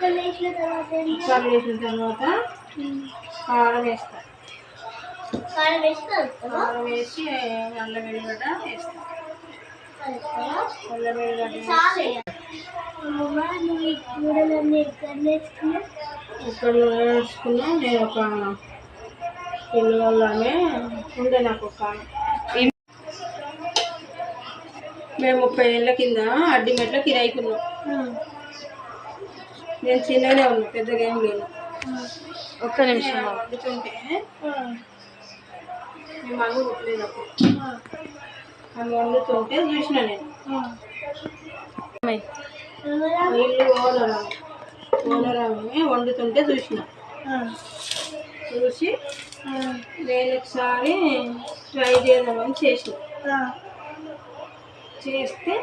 ముక్కలు వేసిన తర్వాత కారం వేస్తా. కారం వేసి అల్లం వెల్లిగడ్డ వేస్తా. అల్లం వెల్లిగడ్డ ఇక్కడ వేసుకున్నా. నేను ఒక ఇల్లు వల్లనే ఉండే నాకు ఒక మేము 30 ఏళ్ళ కింద అడ్డిమెట్ల కిరాయికున్నాం. నేను చిన్నగానే ఉన్నా, పెద్దగా ఏం లేదు. ఒక్క నిమిషం వండుతుంటే మేము అల్లు కొట్టలేదు అప్పుడు. అవి వండుతుంటే చూసిన నేను. ఇల్లు ఓనరామే వండుతుంటే చూసి నేను ఒకసారి ట్రై చేద్దామని చేస్తే